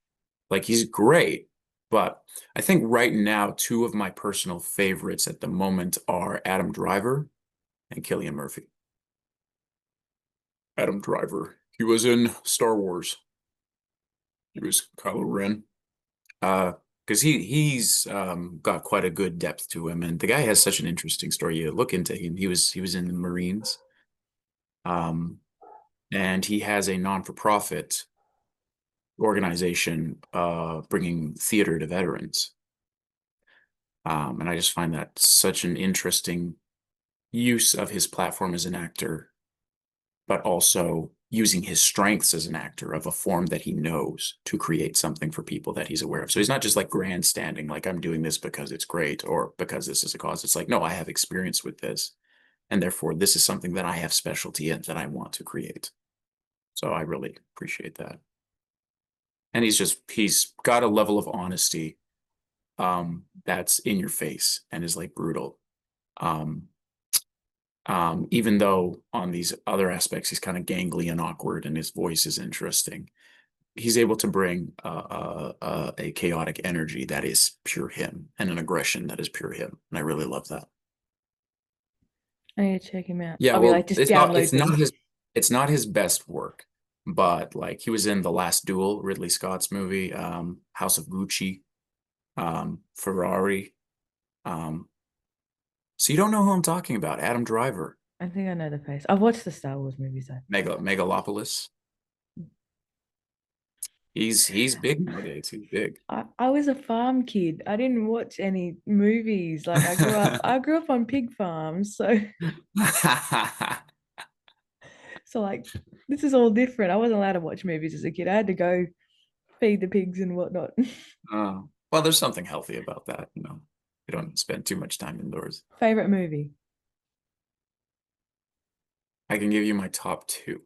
Like he's great, but I think right now two of my personal favorites at the moment are Adam Driver and Cillian Murphy. Adam Driver. He was in Star Wars. He was Kylo Ren. Because he's got quite a good depth to him, and the guy has such an interesting story. You look into him. He was in the Marines, um, and he has a non-for-profit organization bringing theater to veterans. And I just find that such an interesting use of his platform as an actor, but also using his strengths as an actor of a form that he knows to create something for people that he's aware of. So he's not just like grandstanding, like I'm doing this because it's great or because this is a cause. It's like, no, I have experience with this. And therefore, this is something that I have specialty in that I want to create. So I really appreciate that. And he's got a level of honesty that's in your face and is like brutal. Um, even though on these other aspects he's kind of gangly and awkward and his voice is interesting, he's able to bring a chaotic energy that is pure him and an aggression that is pure him. And I really love that. I need to check him out. Yeah, I'll be well, like, just download them. it's not his best work, but like he was in The Last Duel, Ridley Scott's movie, House of Gucci, Ferrari. Um, so you don't know who I'm talking about, Adam Driver, I think I know the face. I've watched the Star Wars movies though. Megalopolis. He's big nowadays. He's big. I was a farm kid. I didn't watch any movies. Like I grew up on pig farms. So so like this is all different. I wasn't allowed to watch movies as a kid. I had to go feed the pigs and whatnot. Well, there's something healthy about that, you know. You don't spend too much time indoors. Favorite movie? I can give you my top two.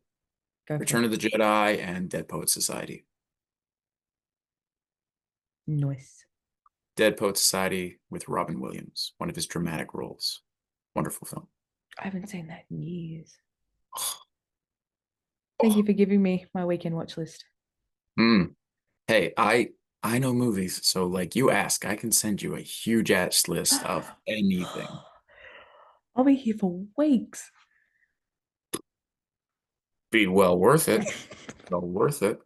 Go for Return it. of the Jedi and Dead Poet Society. Nice. Dead Poet Society with Robin Williams, one of his dramatic roles. Wonderful film. I haven't seen that in years. Thank you for giving me my weekend watch list. Mm. Hey, I know movies, so like you ask, I can send you a huge ass list of anything. I'll be here for weeks. Be well worth it. Well worth it.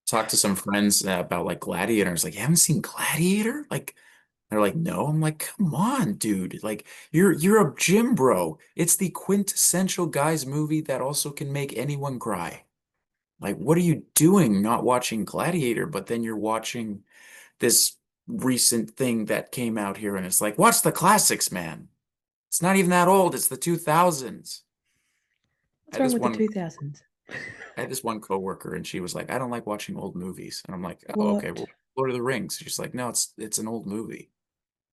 Talk to some friends about like Gladiator. I was like, you haven't seen Gladiator? Like, they're like, no. I'm like, come on, dude. Like, you're a gym bro. It's the quintessential guys movie that also can make anyone cry. Like, what are you doing not watching Gladiator, but then you're watching this recent thing that came out here and it's like, watch the classics, man. It's not even that old. It's the 2000s. I What's had wrong this with the one 2000s? I had this one coworker and she was like, I don't like watching old movies. And I'm like, oh, okay, What? well, Lord of the Rings. She's like, no, it's an old movie.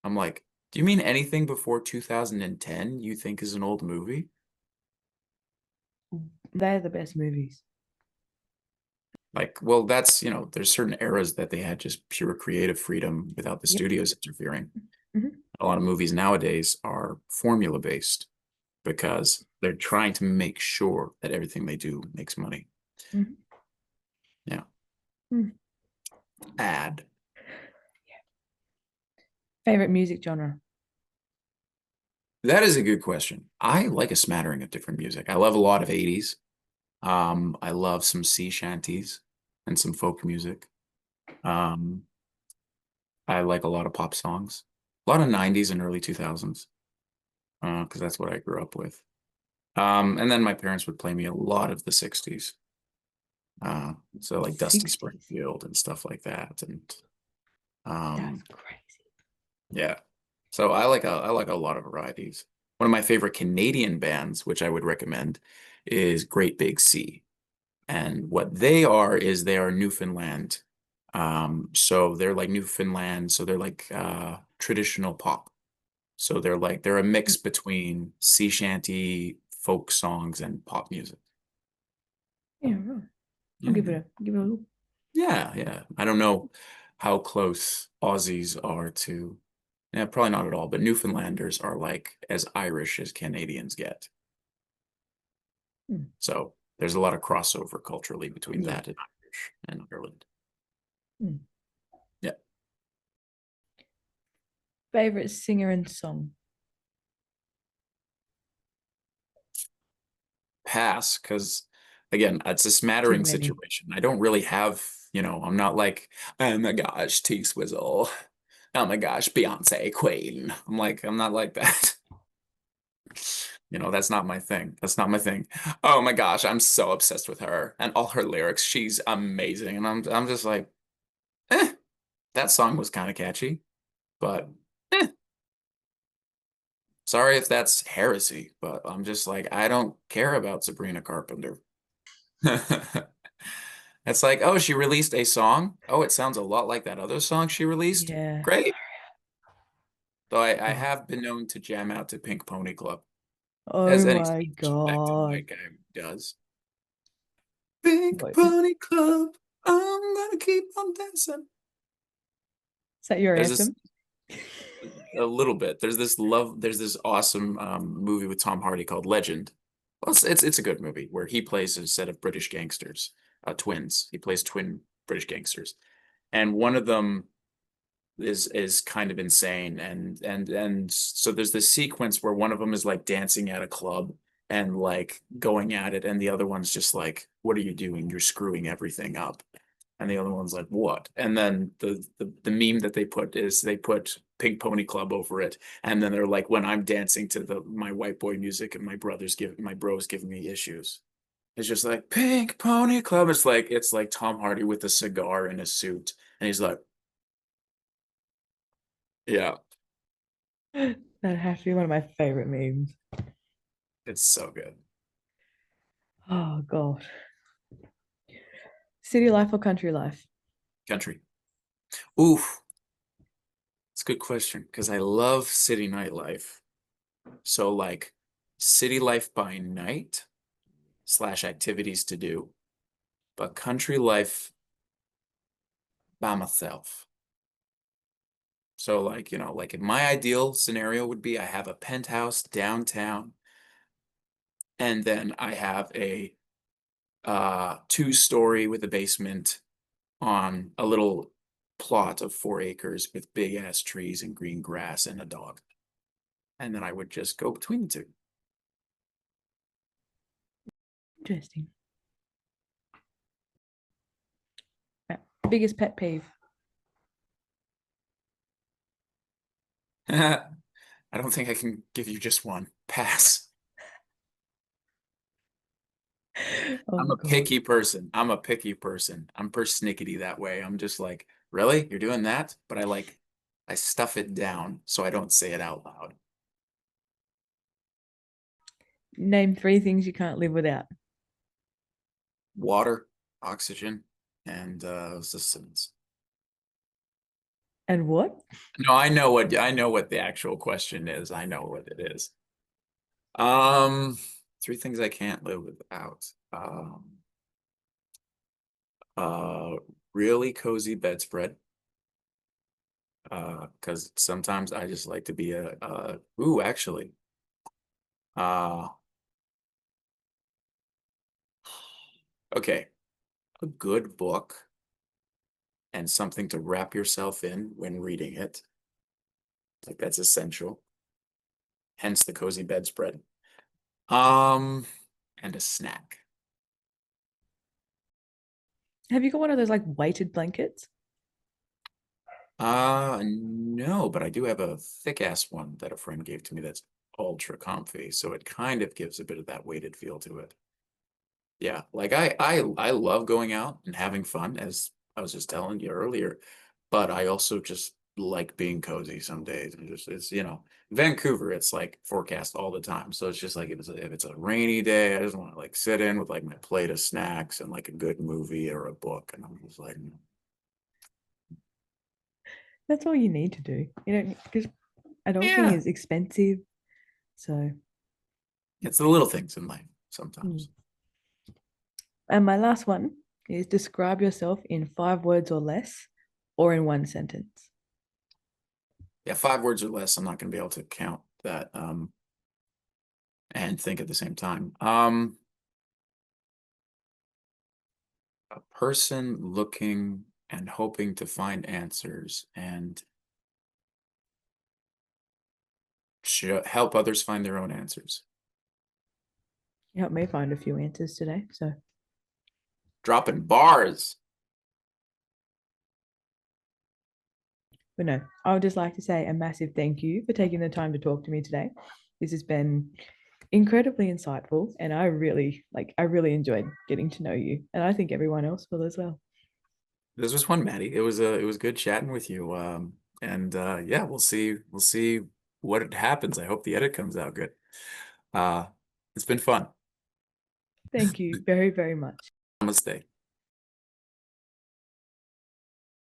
I'm like, do you mean anything before 2010 you think is an old movie? They're the best movies. Like, well, that's, there's certain eras that they had just pure creative freedom without the Yep. studios interfering. Hmm. A lot of movies nowadays are formula based because they're trying to make sure that everything they do makes money. Hmm. Yeah. Hmm. Ad. Favorite music genre? That is a good question. I like a smattering of different music. I love a lot of 80s. I love some sea shanties and some folk music. Um, I like a lot of pop songs, a lot of 90s and early 2000s, because that's what I grew up with. And then my parents would play me a lot of the 60s. So like Dusty 60s. Springfield and stuff like that. And That's um, crazy. yeah. So I like a lot of varieties. One of my favorite Canadian bands, which I would recommend, is Great Big Sea. And what they are is they are Newfoundland. So they're like Newfoundland, so they're like traditional pop. So they're a mix between sea shanty, folk songs, and pop music. Yeah, right. I'll Yeah. give it a look. Yeah, yeah. I don't know how close Aussies are to, yeah, probably not at all, but Newfoundlanders are like as Irish as Canadians get. Hmm. So there's a lot of crossover culturally between Yeah. that and Irish and Ireland. Hmm. Yeah. Favorite singer and song? Pass, because again, it's a Too smattering many. situation. I don't really have, I'm not like, oh my gosh, T Swizzle. Oh my gosh, Beyonce, Queen. I'm not like that. That's not my thing. That's not my thing. Oh my gosh, I'm so obsessed with her and all her lyrics. She's amazing. And I'm just like, eh, that song was kind of catchy, but eh, sorry if that's heresy, but I'm just like, I don't care about Sabrina Carpenter. It's like, oh, she released a song. Oh, it sounds a lot like that other song she released. Yeah. Great. Though I Oh, have been known to jam out to Pink Pony Club, as oh any my self-respecting God. white guy does. Pink What, is Pony Club, I'm gonna keep on dancing. that your There's this anthem? a little bit. There's this awesome movie with Tom Hardy called Legend. Well, it's a good movie where he plays a set of British gangsters, twins. He plays twin British gangsters, and one of them is kind of insane, and so there's this sequence where one of them is like dancing at a club and like going at it, and the other one's just like, what are you doing? You're screwing everything up. And the other one's like, what? And then the meme that they put is they put Pink Pony Club over it. And then they're like, when I'm dancing to the my white boy music and my bros giving me issues. It's just like Pink Pony Club. It's like Tom Hardy with a cigar in a suit. And he's like, yeah, That has to be one of my favorite memes. it's so good. Oh God. City life or country life? Country. Oof. It's a good question because I love city nightlife. So like city life by night slash activities to do, but country life by myself. So like in my ideal scenario would be I have a penthouse downtown and then I have a two-story with a basement on a little plot of 4 acres with big ass trees and green grass and a dog. And then I would just go between the two. Interesting. Right. Biggest pet peeve? I don't think I can give you just one. Pass. I'm Oh a God. picky person. I'm a picky person. I'm persnickety that way. I'm just like, really? You're doing that? But I stuff it down so I don't say it out loud. Name three things you can't live without. Water, oxygen, and sustenance. And what? No, I know what the actual question is. I know what it is. Three things I can't live without. Uh, really cozy bedspread. Because sometimes I just like to be ooh, actually. Uh, okay. A good book and something to wrap yourself in when reading it. Like that's essential. Hence the cozy bedspread. Um, and a snack. Have you got one of those like weighted blankets? No, but I do have a thick ass one that a friend gave to me that's ultra comfy, so it kind of gives a bit of that weighted feel to it. Yeah, like I love going out and having fun, as I was just telling you earlier, but I also just like being cozy some days. And just it's Vancouver, it's like forecast all the time. So it's just like if it's a rainy day, I just want to like sit in with like my plate of snacks and like a good movie or a book. And I'm just like, That's all you need to do. You know, because adulting yeah, is expensive. So, it's the little things in life mm. sometimes. And my last one is describe yourself in 5 words or less, or in one sentence. Yeah, 5 words or less. I'm not going to be able to count that and think at the same time. A person looking and hoping to find answers and help others find their own answers. You helped me find a few answers today. So, Dropping bars. but no, I would just like to say a massive thank you for taking the time to talk to me today. This has been incredibly insightful, and I really enjoyed getting to know you, and I think everyone else will as well. This was fun, Maddie. It was good chatting with you. And yeah, we'll see what happens. I hope the edit comes out good. Uh, it's been fun. Thank you very, very much. Namaste.